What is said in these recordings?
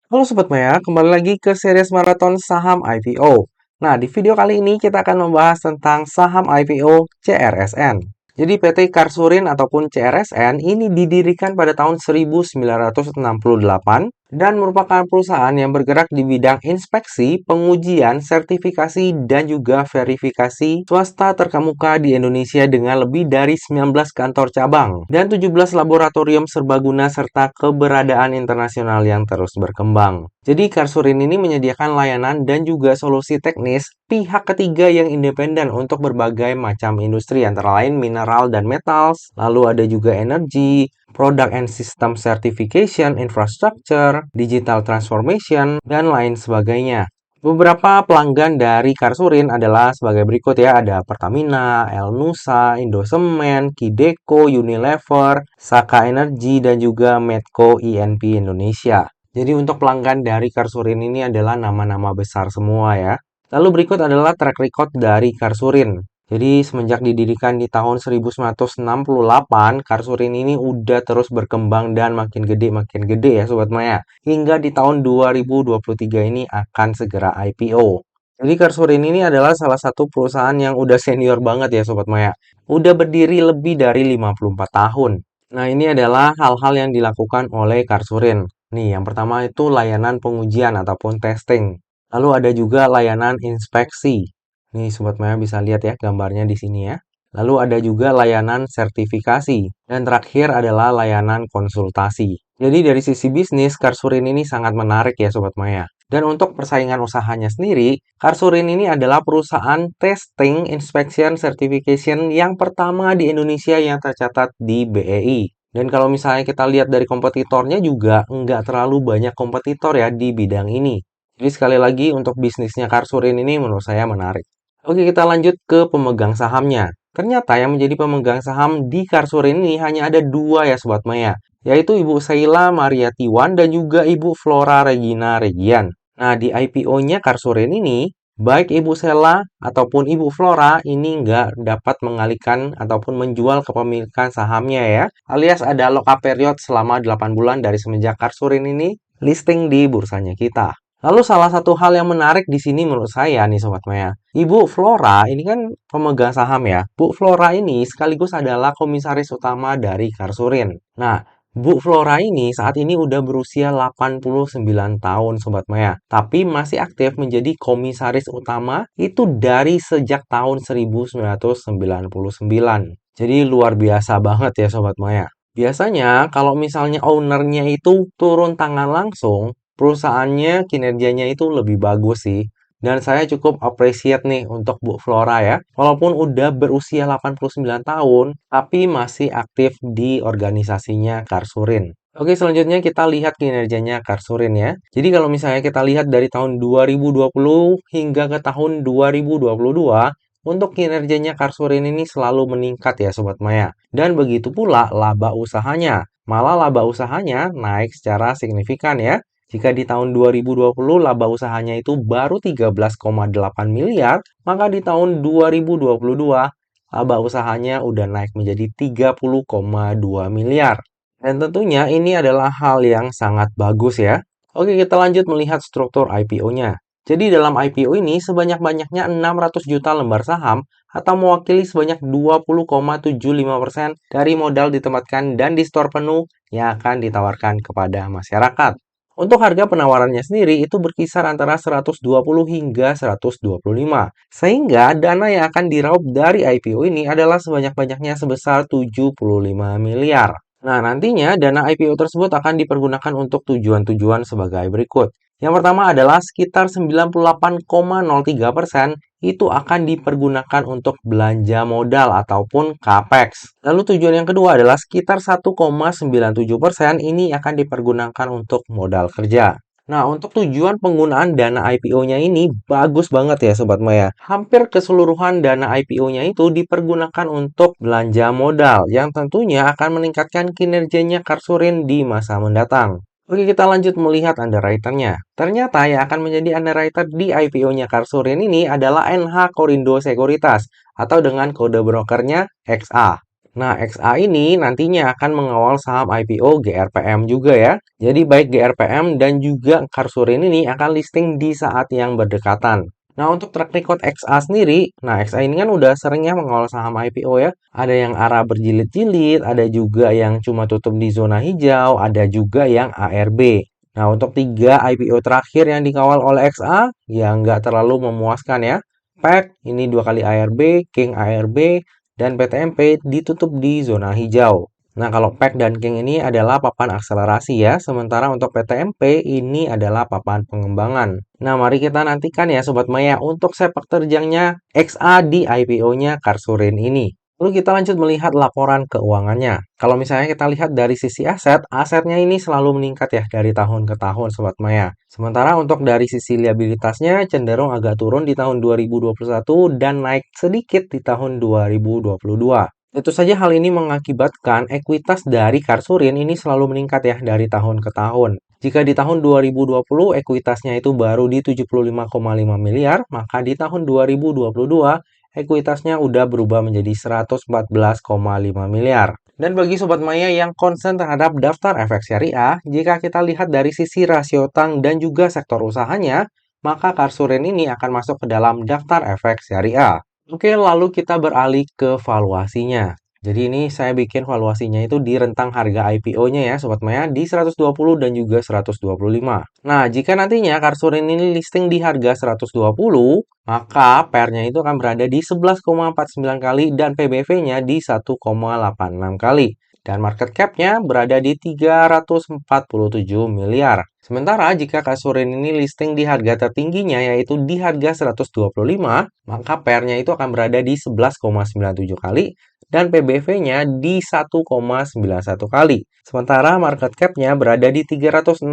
Halo Sobat Maya, kembali lagi ke series maraton saham IPO. Nah, di video kali ini kita akan membahas tentang saham IPO CRSN. Jadi PT Karsurin ataupun CRSN ini didirikan pada tahun 1968 dan merupakan perusahaan yang bergerak di bidang inspeksi, pengujian, sertifikasi, dan juga verifikasi swasta terkemuka di Indonesia dengan lebih dari 19 kantor cabang dan 17 laboratorium serbaguna serta keberadaan internasional yang terus berkembang. Jadi Karsurin ini menyediakan layanan dan juga solusi teknis pihak ketiga yang independen untuk berbagai macam industri antara lain mineral dan metals, lalu ada juga energi, product and system certification, infrastructure, digital transformation, dan lain sebagainya. Beberapa pelanggan dari Karsurin adalah sebagai berikut ya, ada Pertamina, Elnusa, Indosemen, Kideko, Unilever, Saka Energy, dan juga Medco INP Indonesia. Jadi untuk pelanggan dari Karsurin ini adalah nama-nama besar semua ya. Lalu berikut adalah track record dari Karsurin. Jadi semenjak didirikan di tahun 1968, Karsurin ini udah terus berkembang dan makin gede ya Sobat Maya. Hingga di tahun 2023 ini akan segera IPO. Jadi Karsurin ini adalah salah satu perusahaan yang udah senior banget ya Sobat Maya. Udah berdiri lebih dari 54 tahun. Nah, ini adalah hal-hal yang dilakukan oleh Karsurin. Nih, yang pertama itu layanan pengujian ataupun testing. Lalu ada juga layanan inspeksi. Nih, Sobat Maya bisa lihat ya gambarnya di sini ya. Lalu ada juga layanan sertifikasi. Dan terakhir adalah layanan konsultasi. Jadi dari sisi bisnis, Karsurin ini sangat menarik ya Sobat Maya. Dan untuk persaingan usahanya sendiri, Karsurin ini adalah perusahaan testing, inspection, certification yang pertama di Indonesia yang tercatat di BEI. Dan kalau misalnya kita lihat dari kompetitornya juga nggak terlalu banyak kompetitor ya di bidang ini. Jadi sekali lagi untuk bisnisnya Karsurin ini menurut saya menarik. Oke, kita lanjut ke pemegang sahamnya. Ternyata yang menjadi pemegang saham di Karsurin ini hanya ada dua ya Sobat Maya, yaitu Ibu Sheila Mariatiwan dan juga Ibu Flora Regina Regian. Nah, di IPO-nya Karsurin ini, baik Ibu Sheila ataupun Ibu Flora ini nggak dapat mengalihkan ataupun menjual kepemilikan sahamnya ya, alias ada lock-up period selama 8 bulan dari semenjak Karsurin ini listing di bursanya kita. Lalu salah satu hal yang menarik di sini menurut saya nih Sobat Maya, Ibu Flora ini kan pemegang saham ya. Bu Flora ini sekaligus adalah komisaris utama dari Karsurin. Nah, Bu Flora ini saat ini udah berusia 89 tahun Sobat Maya, tapi masih aktif menjadi komisaris utama itu dari sejak tahun 1999. Jadi luar biasa banget ya Sobat Maya. Biasanya kalau misalnya ownernya itu turun tangan langsung, perusahaannya kinerjanya itu lebih bagus sih. Dan saya cukup appreciate nih untuk Bu Flora ya. Walaupun udah berusia 89 tahun, tapi masih aktif di organisasinya Karsurin. Oke, selanjutnya kita lihat kinerjanya Karsurin ya. Jadi kalau misalnya kita lihat dari tahun 2020 hingga ke tahun 2022, untuk kinerjanya Karsurin ini selalu meningkat ya Sobat Maya. Dan begitu pula laba usahanya. Malah laba usahanya naik secara signifikan ya. Jika di tahun 2020 laba usahanya itu baru 13,8 miliar, maka di tahun 2022 laba usahanya udah naik menjadi 30,2 miliar. Dan tentunya ini adalah hal yang sangat bagus ya. Oke, kita lanjut melihat struktur IPO-nya. Jadi dalam IPO ini sebanyak-banyaknya 600 juta lembar saham atau mewakili sebanyak 20,75% dari modal ditempatkan dan di store penuh yang akan ditawarkan kepada masyarakat. Untuk harga penawarannya sendiri itu berkisar antara 120 hingga 125. Sehingga dana yang akan diraup dari IPO ini adalah sebanyak-banyaknya sebesar 75 miliar. Nah, nantinya dana IPO tersebut akan dipergunakan untuk tujuan-tujuan sebagai berikut. Yang pertama adalah sekitar 98,03% itu akan dipergunakan untuk belanja modal ataupun CAPEX. Lalu tujuan yang kedua adalah sekitar 1,97% ini akan dipergunakan untuk modal kerja. Nah, untuk tujuan penggunaan dana IPO-nya ini bagus banget ya Sobat Maya. Hampir keseluruhan dana IPO-nya itu dipergunakan untuk belanja modal yang tentunya akan meningkatkan kinerjanya Karsurin di masa mendatang. Oke, kita lanjut melihat underwriter-nya. Ternyata yang akan menjadi underwriter di IPO-nya Karsurin ini adalah NH Korindo Sekuritas atau dengan kode brokernya XA. Nah, XA ini nantinya akan mengawal saham IPO GRPM juga ya. Jadi baik GRPM dan juga Karsurin ini akan listing di saat yang berdekatan. Nah, untuk track record XA sendiri, nah XA ini kan udah sering ya mengawal saham IPO ya. Ada yang arah berjilid-jilid, ada juga yang cuma tutup di zona hijau, ada juga yang ARB. Nah, untuk 3 IPO terakhir yang dikawal oleh XA, ya nggak terlalu memuaskan ya. PEC, ini 2 kali ARB, King ARB, dan PTMP ditutup di zona hijau. Nah, kalau PEC dan King ini adalah papan akselerasi ya, sementara untuk PTMP ini adalah papan pengembangan. Nah, mari kita nantikan ya Sobat Maya untuk sepak terjangnya XA di IPO-nya Karsurin ini. Lalu kita lanjut melihat laporan keuangannya. Kalau misalnya kita lihat dari sisi aset, asetnya ini selalu meningkat ya dari tahun ke tahun Sobat Maya. Sementara untuk dari sisi liabilitasnya cenderung agak turun di tahun 2021 dan naik sedikit di tahun 2022. Tentu saja hal ini mengakibatkan ekuitas dari Karsurin ini selalu meningkat ya dari tahun ke tahun. Jika di tahun 2020 ekuitasnya itu baru di 75,5 miliar, maka di tahun 2022 ekuitasnya udah berubah menjadi 114,5 miliar. Dan bagi Sobat Maya yang concern terhadap daftar efek syariah, jika kita lihat dari sisi rasio utang dan juga sektor usahanya, maka Karsurin ini akan masuk ke dalam daftar efek syariah. Oke, lalu kita beralih ke valuasinya. Jadi ini saya bikin valuasinya itu di rentang harga IPO-nya ya Sobat Maya di 120 dan juga 125. Nah, jika nantinya Karsurin ini listing di harga 120, maka PER-nya itu akan berada di 11,49 kali dan PBV-nya di 1,86 kali. Dan market cap-nya berada di 347 miliar. Sementara jika Kasurin ini listing di harga tertingginya yaitu di harga 125, maka PER-nya itu akan berada di 11,97 kali dan PBV-nya di 1,91 kali. Sementara market cap-nya berada di 361,5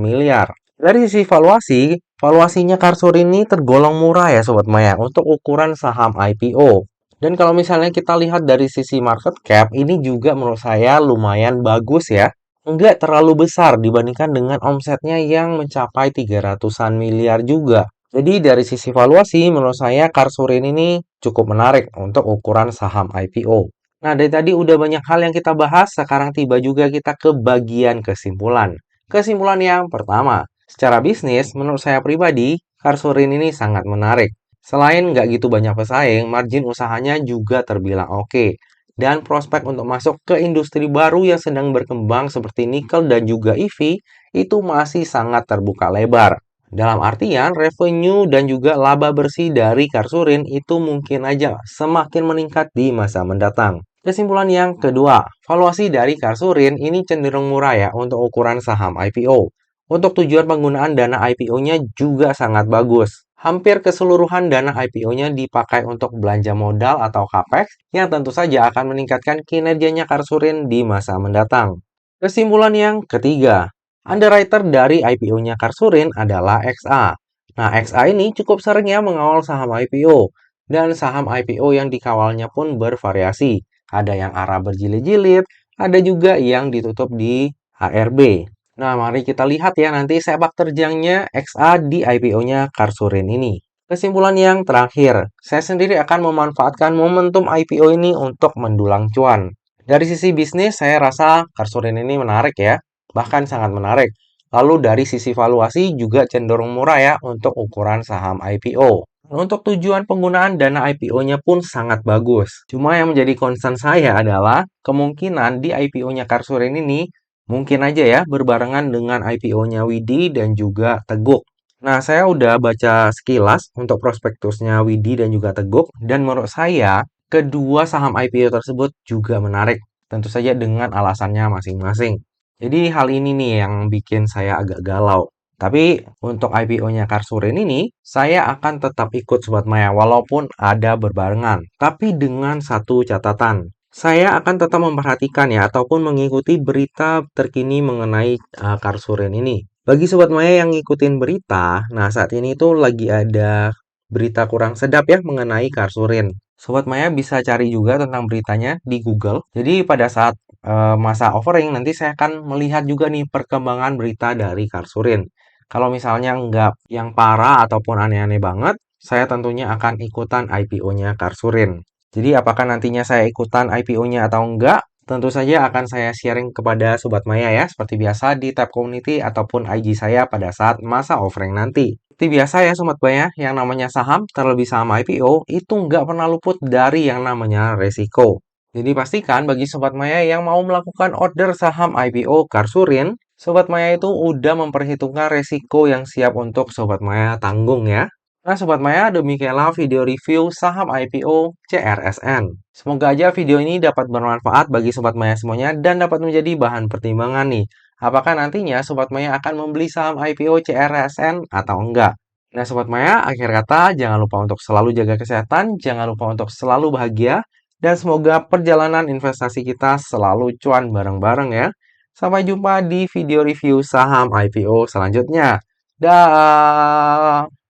miliar. Dari sisi valuasi, valuasinya Karsur ini tergolong murah ya Sobat Maya untuk ukuran saham IPO. Dan kalau misalnya kita lihat dari sisi market cap, ini juga menurut saya lumayan bagus ya. Enggak terlalu besar dibandingkan dengan omsetnya yang mencapai 300-an miliar juga. Jadi dari sisi valuasi, menurut saya Karsurin ini cukup menarik untuk ukuran saham IPO. Nah, dari tadi udah banyak hal yang kita bahas, sekarang tiba juga kita ke bagian kesimpulan. Kesimpulan yang pertama, secara bisnis, menurut saya pribadi, Karsurin ini sangat menarik. Selain nggak gitu banyak pesaing, margin usahanya juga terbilang oke. Dan prospek untuk masuk ke industri baru yang sedang berkembang seperti nikel dan juga EV itu masih sangat terbuka lebar. Dalam artian, revenue dan juga laba bersih dari Karsurin itu mungkin aja semakin meningkat di masa mendatang. Kesimpulan yang kedua, valuasi dari Karsurin ini cenderung murah ya untuk ukuran saham IPO. Untuk tujuan penggunaan dana IPO-nya juga sangat bagus. Hampir keseluruhan dana IPO-nya dipakai untuk belanja modal atau CAPEX yang tentu saja akan meningkatkan kinerjanya Karsurin di masa mendatang. Kesimpulan yang ketiga, underwriter dari IPO-nya Karsurin adalah XA. Nah, XA ini cukup sering ya mengawal saham IPO, dan saham IPO yang dikawalnya pun bervariasi. Ada yang arah berjilid-jilid, ada juga yang ditutup di HRB. Nah, mari kita lihat ya nanti sepak terjangnya XA di IPO-nya Karsurin ini. Kesimpulan yang terakhir, saya sendiri akan memanfaatkan momentum IPO ini untuk mendulang cuan. Dari sisi bisnis, saya rasa Karsurin ini menarik ya, bahkan sangat menarik. Lalu dari sisi valuasi juga cenderung murah ya untuk ukuran saham IPO. Untuk tujuan penggunaan dana IPO-nya pun sangat bagus. Cuma yang menjadi concern saya adalah kemungkinan di IPO-nya Karsurin ini mungkin aja ya berbarengan dengan IPO-nya Widi dan juga Teguk. Nah, saya udah baca sekilas untuk prospektusnya Widi dan juga Teguk, dan menurut saya kedua saham IPO tersebut juga menarik. Tentu saja dengan alasannya masing-masing. Jadi hal ini nih yang bikin saya agak galau. Tapi untuk IPO-nya Karsurin ini, saya akan tetap ikut Sobat Maya walaupun ada berbarengan. Tapi dengan satu catatan, saya akan tetap memperhatikan ya ataupun mengikuti berita terkini mengenai Karsurin ini. Bagi Sobat Maya yang ngikutin berita, nah saat ini tuh lagi ada berita kurang sedap ya mengenai Karsurin. Sobat Maya bisa cari juga tentang beritanya di Google. Jadi pada saat masa offering nanti saya akan melihat juga nih perkembangan berita dari Karsurin. Kalau misalnya nggak yang parah ataupun aneh-aneh banget, saya tentunya akan ikutan IPO-nya Karsurin. Jadi apakah nantinya saya ikutan IPO-nya atau enggak? Tentu saja akan saya sharing kepada Sobat Maya ya, seperti biasa di tab community ataupun IG saya pada saat masa offering nanti. Seperti biasa ya Sobat Maya, yang namanya saham, terlebih saham IPO, itu nggak pernah luput dari yang namanya resiko. Jadi pastikan bagi Sobat Maya yang mau melakukan order saham IPO Karsurin, Sobat Maya itu udah memperhitungkan resiko yang siap untuk Sobat Maya tanggung ya. Nah Sobat Maya, demikianlah video review saham IPO CRSN. Semoga aja video ini dapat bermanfaat bagi Sobat Maya semuanya dan dapat menjadi bahan pertimbangan nih. Apakah nantinya Sobat Maya akan membeli saham IPO CRSN atau enggak? Nah Sobat Maya, akhir kata jangan lupa untuk selalu jaga kesehatan, jangan lupa untuk selalu bahagia, dan semoga perjalanan investasi kita selalu cuan bareng-bareng ya. Sampai jumpa di video review saham IPO selanjutnya. Dah.